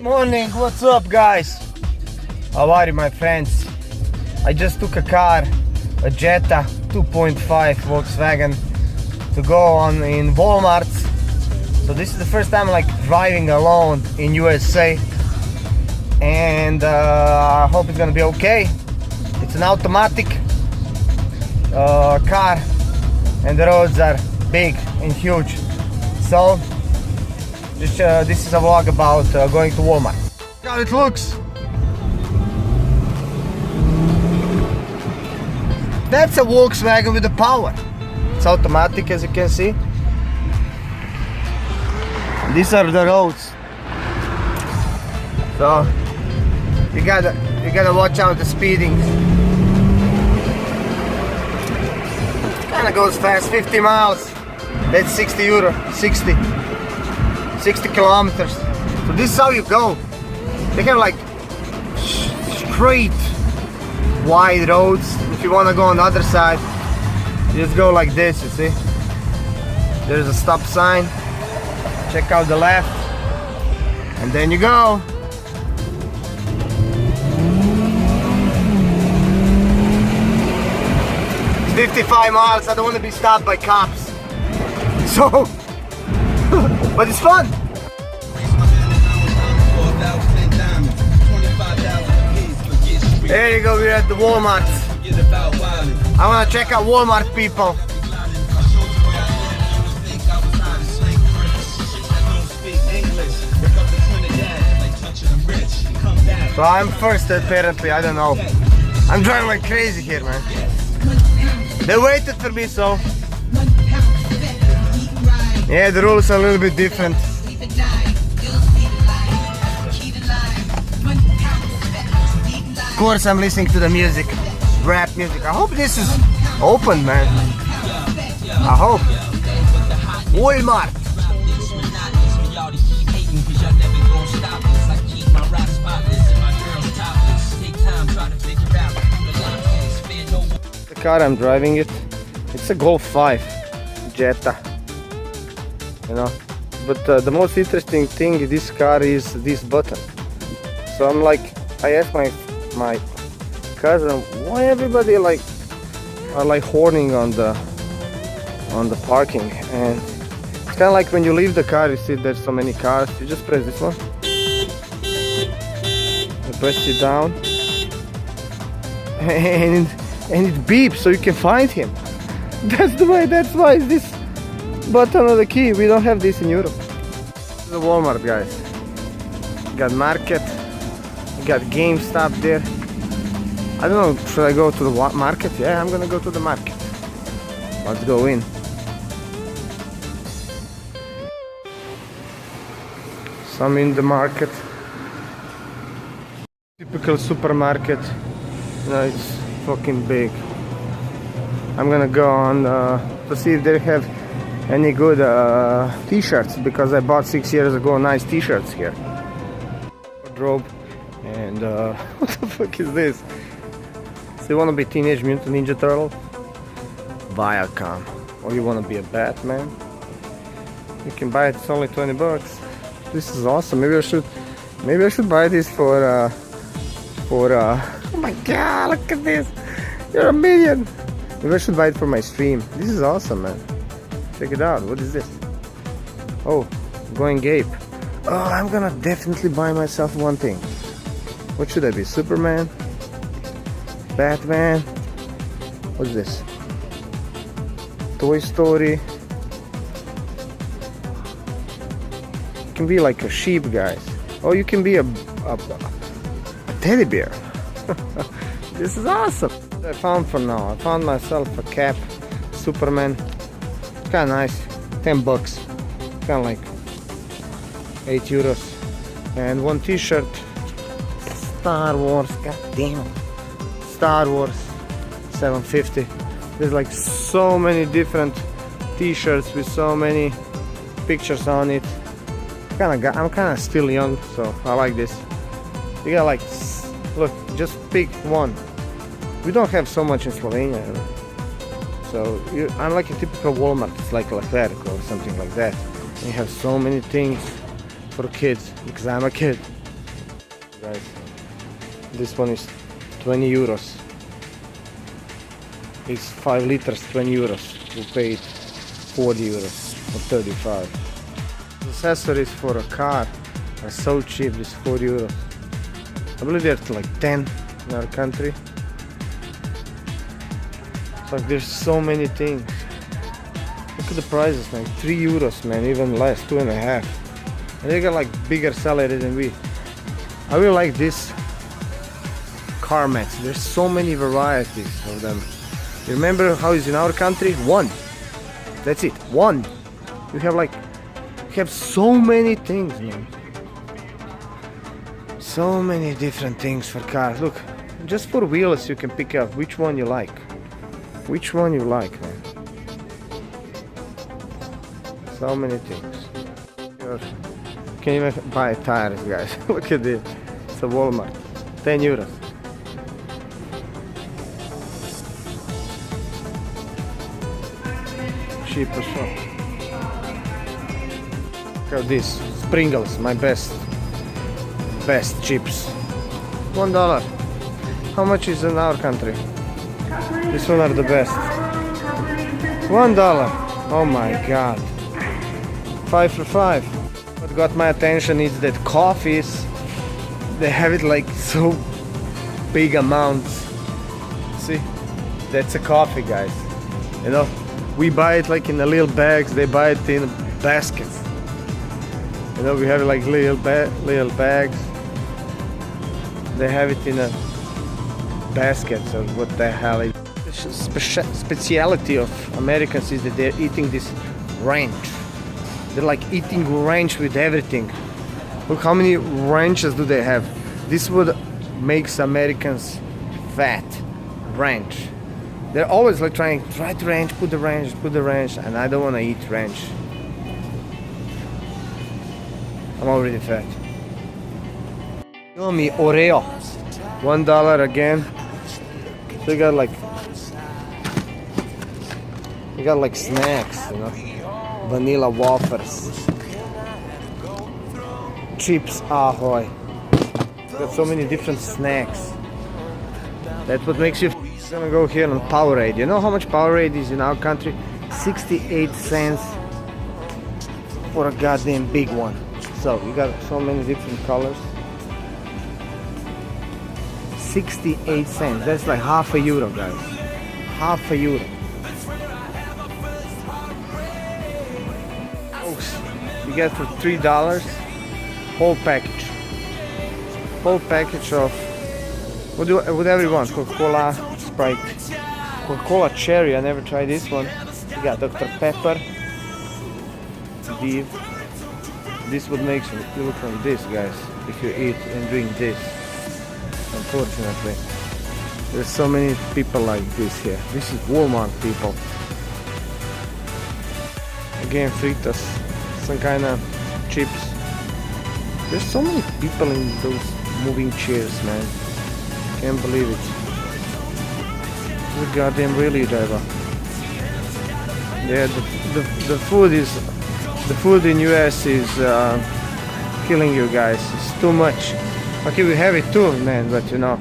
Morning, what's up guys? How are you my friends? I just took a car, a Jetta 2.5 Volkswagen to go on in Walmart. So this is the first time like driving alone in USA, and I hope it's gonna be okay. It's an automatic car and the roads are big and huge. So this is a vlog about going to Walmart. Look how it looks. That's a Volkswagen with the power. It's automatic, as you can see. These are the roads. So you gotta watch out the speeding. Kinda goes fast, 50 miles. That's 60 euro, 60 kilometers. So this is how you go. They have like straight wide roads. If you want to go on the other side, you just go like this, you see. There's a stop sign. Check out the left. And then you go. It's 55 miles. I don't want to be stopped by cops. So but it's fun. There you go, we're at the Walmart. I want to check out Walmart, people. So I'm first apparently, I don't know. I'm driving like crazy here, man. They waited for me, so yeah, the rules are a little bit different. Of course, I'm listening to the music, rap music. I hope this is open, man. I hope. Walmart. The car I'm driving it's a Golf 5 Jetta. You know, but the most interesting thing in this car is this button. So I'm like, I asked my cousin, why everybody are like horning on the parking, and it's kind of like when you leave the car, you see there's so many cars, you just press this one, you press it down, and it beeps so you can find him. That's why this button of the key. We don't have this in Europe. This is a Walmart, guys. You got market, you got GameStop there. I don't know, should I go to the market? Yeah, I'm gonna go to the market. Let's go in. So I'm in the market. Typical supermarket. You know, it's fucking big. I'm gonna go on to see if they have any good t-shirts, because I bought 6 years ago nice t-shirts here. Wardrobe. And what the fuck is this? So you want to be Teenage Mutant Ninja Turtle? Viacom. Or you want to be a Batman? You can buy it, it's only 20 bucks. This is awesome. Maybe I should buy this for oh my god, look at this. You're a million. Maybe I should buy it for my stream. This is awesome, man. Check it out. What is this? Oh, Going Gape. Oh, I'm gonna definitely buy myself one thing. What should I be? Superman? Batman? What's this? Toy Story? You can be like a sheep, guys. Oh, you can be a teddy bear. This is awesome. I found for now. I found myself a cap, Superman. Kinda nice. 10 bucks. Kinda like 8 euros. And one t-shirt. Star Wars. God damn it. Star Wars. 750. There's like so many different t-shirts with so many pictures on it. I'm kinda still young, so I like this. You got like, look, just pick one. We don't have so much in Slovenia. So I'm like a typical Walmart. It's like Leclerc or something like that. You have so many things for kids, because I'm a kid. guys. This one is 20 euros. It's 5 liters, 20 euros. We paid 40 euros or 35. Accessories for a car are so cheap, it's 40 euros. I believe they're like 10 in our country. Like there's so many things. Look at the prices, man. 3 euros, man, even less, 2.5. And they got like bigger salary than we. I really like this car mats. There's so many varieties of them. You remember how it's in our country? One. That's it. One. You have so many things, man. So many different things for cars. Look, just for wheels you can pick up which one you like. Which one you like, man. So many things. You can even buy tires, guys. Look at this. It's a Walmart. 10 euros. Cheaper shop. Look at this. Pringles, my best chips. $1. How much is in our country? This one are the best. $1. Oh my god. 5 for 5. What got my attention is that coffees, they have it like so big amounts. See? That's a coffee, guys. You know, we buy it like in the little bags, they buy it in baskets. You know, we have it like little bags. They have it in a basket, so what the hell is speciality of Americans is that they're eating this ranch. They're like eating ranch with everything. Look how many ranches do they have. This would makes Americans fat. Ranch. They're always like try to ranch, put the ranch, and I don't want to eat ranch. I'm already fat. Yummy Oreo. $1 again. So you got like snacks, you know. Vanilla wafers. Chips Ahoy. Got so many different snacks. That's what makes you. I'm gonna go here on Powerade. You know how much Powerade is in our country? 68 cents for a goddamn big one. So you got so many different colors. 68 cents. That's like half a euro, guys. Half a euro. Folks, you get for $3 whole package. Whole package of whatever you want. Coca-Cola, Sprite, Coca-Cola Cherry. I never tried this one. You got Dr. Pepper. Beef. This would make you look like this, guys, if you eat and drink this. Unfortunately, there's so many people like this here. This is Walmart people. Again, fritas, some kind of chips. There's so many people in those moving chairs, man. Can't believe it. The goddamn really driver. Yeah, the food in US is killing you guys. It's too much. Okay, we have it too, man, but you know,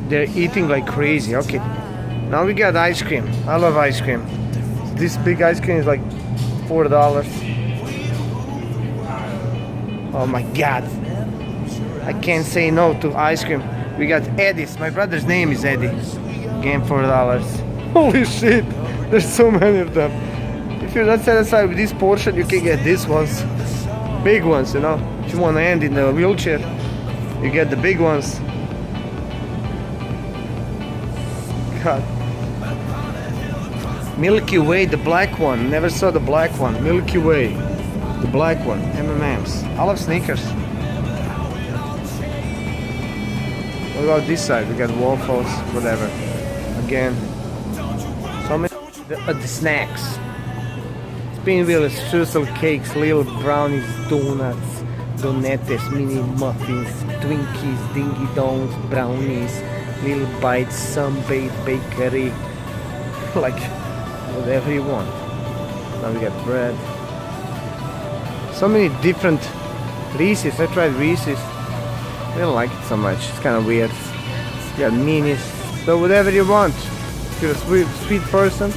they're eating like crazy. Okay, now we got ice cream. I love ice cream. This big ice cream is like $4. Oh my god, I can't say no to ice cream. We got Eddie's. My brother's name is Eddie. Again, $4. Holy shit, there's so many of them. If you're not satisfied with this portion, you can get these ones, big ones, you know. If you want to end in a wheelchair, you get the big ones. God. Milky Way, the black one. Never saw the black one. Milky Way, the black one. M&M's. I love Snickers. What about this side? We got waffles, whatever. Again, so many. The snacks. Spin wheels, streusel cakes, little brownies, donuts, donettes, mini muffins, Twinkies, dingy dongs, brownies, little bites, Sunbait bakery, like whatever you want. Now we got bread. So many different Reese's. I tried Reese's. I don't like it so much. It's kind of weird. You got minis. So whatever you want. If you're a sweet person,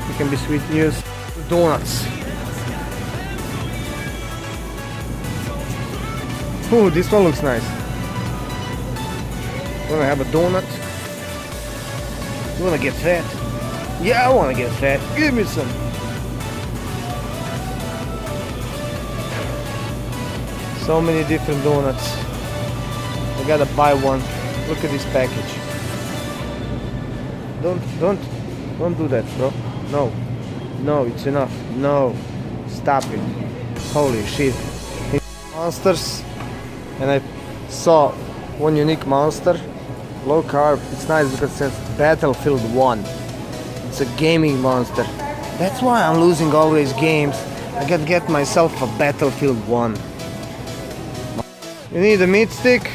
you can be sweet. Use donuts. Ooh, this one looks nice. Wanna have a donut? You wanna get fat? Yeah, I wanna get fat. Give me some. So many different donuts. I gotta buy one. Look at this package. Don't do that, bro. No, it's enough. No, stop it. Holy shit. Monsters, and I saw one unique monster. Low carb. It's nice because it says Battlefield 1. It's a gaming monster. That's why I'm losing always games. I gotta get myself a Battlefield 1. You need a meat stick?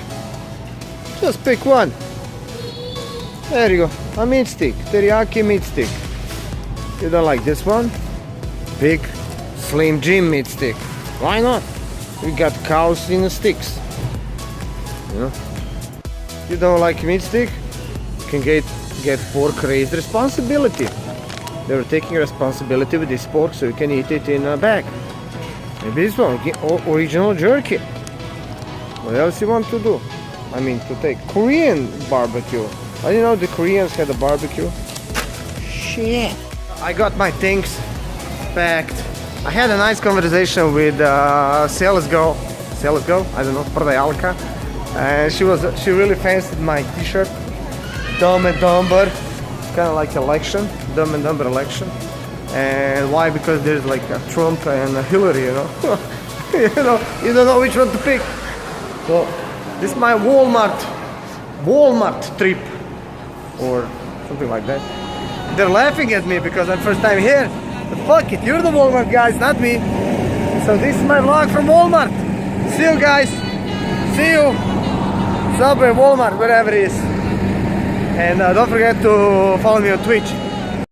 Just pick one. There you go. A meat stick. Teriyaki meat stick. You don't like this one? Big Slim Jim meat stick. Why not? We got cows in the sticks. You know? You don't like meat stick? You can get pork raised responsibility. They were taking responsibility with this pork so you can eat it in a bag. Maybe this one, original jerky. What else you want to do? I mean, to take Korean barbecue. I didn't know the Koreans had a barbecue. Shit. I got my things packed. I had a nice conversation with sales girl. I don't know, prodajálka. And she really fancied my t-shirt. Dumb and Dumber. Kind of like election. Dumb and Dumber election. And why? Because there's like a Trump and a Hillary, you know. You don't know which one to pick. So this is my Walmart trip or something like that. They're laughing at me because I'm first time here. But fuck it, you're the Walmart guys, not me. So this is my vlog from Walmart. See you guys. See you. Subway, Walmart, wherever it is. And don't forget to follow me on Twitch.